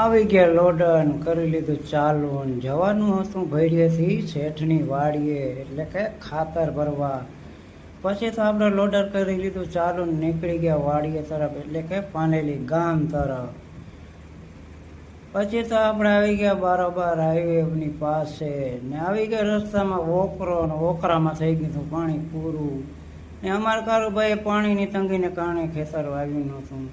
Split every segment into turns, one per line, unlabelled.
આવી ગયા લોડન કરી લીધું ચાલુ ને જવાનું હતું ભૈડિયેથી શેઠની વાડીએ એટલે કે ખાતર ભરવા. પછી તો આપણે લોડર કરી લીધું ચાલુ ને નીકળી ગયા વાડીએ તરફ એટલે કે પાનેલી ગામ તરફ. પછી તો આપણે આવી ગયા બારોબાર હાઈવેની પાસે ને આવી ગયા રસ્તામાં વોકરો ને વોકરામાં થઈ ગયું હતું પાણી પૂરું ને અમારા કારુભાઈએ પાણીની તંગીને કારણે ખેતર વાવ્યું નહોતું.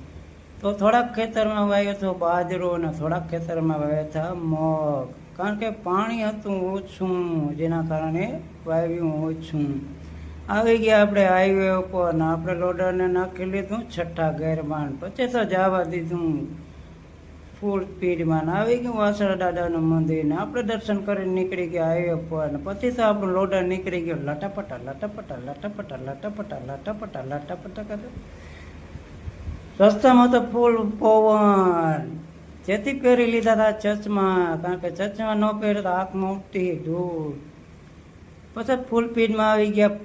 તો થોડાક ખેતરમાં વાવ્યો હતો બાજરો અને થોડાક ખેતરમાં વાવ્યા હતા મગ, કારણ કે પાણી હતું ઓછું જેના કારણે વાવ્યું ઓછું. આવી ગયા આપણે હાઈવે ઉપર ને આપણે લોડરને નાખી લીધું છઠ્ઠા ગેરમાં. પછી તો જવા દીધું ફૂલ સ્પીડમાં. આવી ગયું વાસણા દાદાનું મંદિર ને આપણે દર્શન કરીને નીકળી ગયા હાઈવે પર ને પછી તો આપણું લોડર નીકળી ગયો લટાપટા લટાપટા લટાપટા લટાપટા લટાપટા લટાપટા કરે. રસ્તામાં તો ફૂલ પવન, જેથી પહેરી લીધા હતા ચશ્મા, કારણ કે ચશ્મા ન પહેરે તો આંખ મોટી ધૂળ. પછી ફૂલ સ્પીડમાં આવી ગયા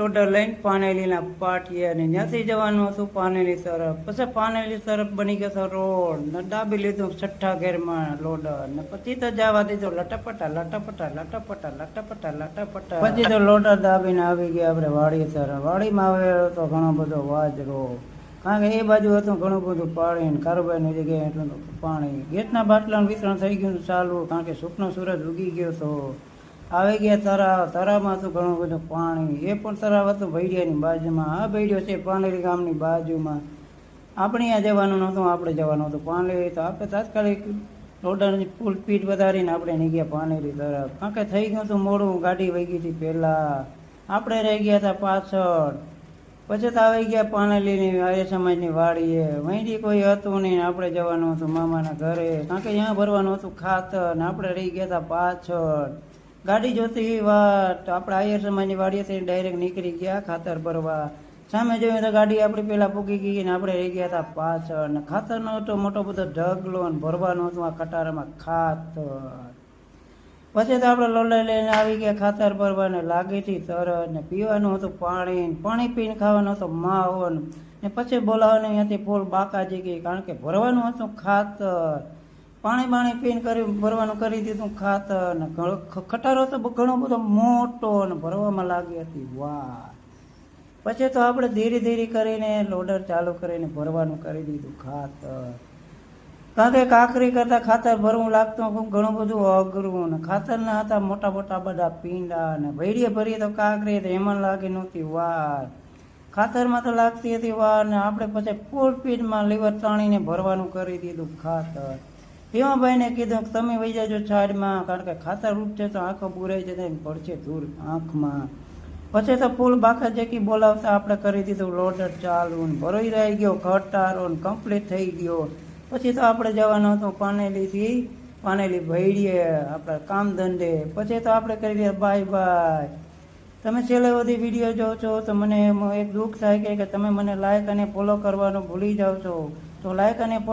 લોડર લઈને પાનેલીના પાટિયા ને ત્યાંથી જવાનું હતું પાનેલી તરફ. પછી પાનેલી તરફ બની ગયો હતો રોડ ને દાબી લીધું છઠ્ઠા ગેરમાં લોડર ને પછી તો જવા દીધો લટાપટા લટાપટા લટાપટા લટાપટા લટાપટા. પછી તો લોડર દાબીને આવી ગયા આપણે વાડી તરફ. વાડીમાં આવેલો તો ઘણો બધો વાજરો, કારણ કે એ બાજુ હતું ઘણું બધું પાણી ને કારોબારની જગ્યાએ એટલું પાણી. ગેસના બાટલાનું વિતરણ થઈ ગયું ચાલુ, કારણ કે સુખનો સૂરજ ઉગી ગયો હતો. આવી ગયા તરાવ, તરાવમાં હતું ઘણું બધું પાણી. એ પણ તરાવ હતું ભૈડિયાની બાજુમાં. આ ભૈડિયો છે પાનેલી ગામની બાજુમાં. આપણે અહીંયા જવાનું નહોતું, આપણે જવાનું હતું પાનેલી. તો આપણે તાત્કાલિક લોડરની ફૂલ સ્પીડ વધારીને આપણે નીકળ્યા પાનેલી તરફ, કારણ કે થઈ ગયું હતું મોડું, ગાડી વહી ગઈ હતી પહેલાં, આપણે રહી ગયા હતા પાછળ. પછી તો આવી ગયા પાનેલીની આર્ય સમાજની વાડીએ. વહીથી કોઈ હતું નહીં, આપણે જવાનું હતું મામાના ઘરે, કારણ કે ત્યાં ભરવાનું હતું ખાતર ને આપણે રહી ગયા હતા પાછળ. ગાડી જોતી વાત આપણે આર્ય સમાજની વાડીએથી ડાયરેક્ટ નીકળી ગયા ખાતર ભરવા. સામે જોયું તો ગાડી આપણી પહેલાં પૂકી ગઈ ને આપણે રહી ગયા હતા પાછળ. ને ખાતરનો હતો મોટો બધો ઢગલો ને ભરવાનું હતું આ કટારામાં ખાતર. પછી તો આપણે લોડર લઈને આવી ગયા ખાતર ભરવાને. લાગી હતી તરત ને પીવાનું હતું પાણી, પાણી પીને ખાવાનું હતો માવો ને પછી બોલાવવાનું અહીંયાથી ફૂલ બાકાજી ગઈ, કારણ કે ભરવાનું હતું ખાતર. પાણી પીને કરી ભરવાનું કરી દીધું ખાતર ને ખટારો તો ઘણો બધો મોટો ને ભરવામાં લાગી હતી વાહ. પછી તો આપણે ધીરે ધીરે કરીને લોડર ચાલુ કરીને ભરવાનું કરી દીધું ખાતર, કારણ કે કાંકરી કરતા ખાતર ભરવું લાગતું ઘણું બધું અઘરું ને ખાતરના હતા મોટા મોટા બધા પીંડા ને ભેડીએ ભરીએ તો કાંકરી તો એમાં લાગી નહોતી વાર, ખાતરમાં તો લાગતી હતી વાર. ને આપણે પછી ફૂલ સ્પીડમાં લીવર તાણીને ભરવાનું કરી દીધું ખાતર. ભીમાભાઈને કીધું કે તમે વહી જાજો છાડમાં, કારણ કે ખાતર ઉઠશે તો આંખો બુરાઈ જશે ને પડશે ધૂળ આંખમાં. પછી તો ફૂલ બાકા જેકી બોલાવતા આપણે કરી દીધું લોડર ચાલુ ને ભરાઈ રહી ગયો ખટારો ને કમ્પ્લીટ થઈ ગયો. પછી તો આપણે જવાનું હતું પાનેલીથી પાનેલી ભૈડીએ આપણા કામ ધંધે. પછી તો આપણે કરી દઈએ બાય બાય. તમે છેલ્લે બધી વિડીયો જોવો છો તો મને એક દુઃખ થાય કે તમે મને લાઈક અને ફોલો કરવાનું ભૂલી જાઓ છો, તો લાઈક અને ફોલો